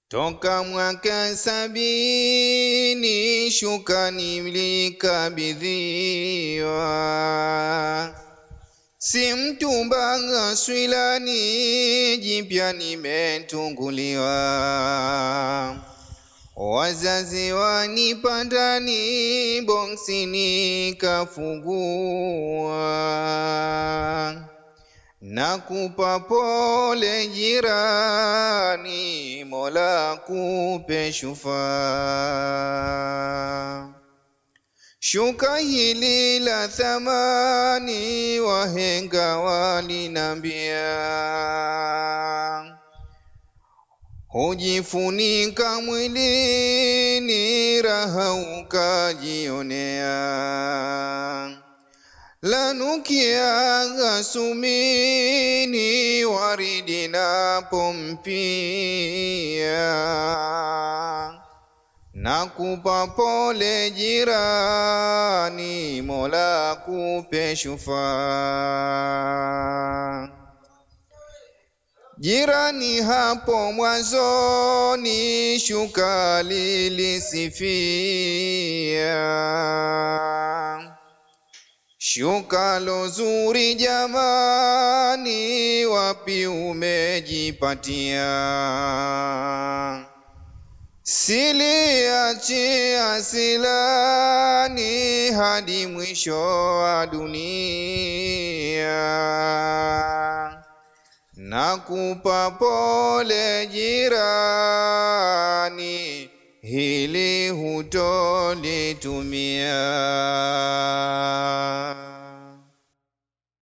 Toka mwaka 70 shuka nilikabidhiwa, si mtumba swilani jipya nimetunguliwa. Wazazi wanipandani boksi nikafungua. Nakupa pole jirani, Mola kupe shufaa. Shuka hili la thamani wahenga walinambia, hujifunika mwilini raha ukajionea. Lanukia asumini waridi napompia. Nakupa pole jirani, Mola kupe shufaa. Jirani hapo mwanzoni shuka lilisifia, shuka lo zuri jamani, wapi umejipatia? Siliache asilani hadi mwisho wa dunia. Nakupa pole jirani, hili hutolitumia.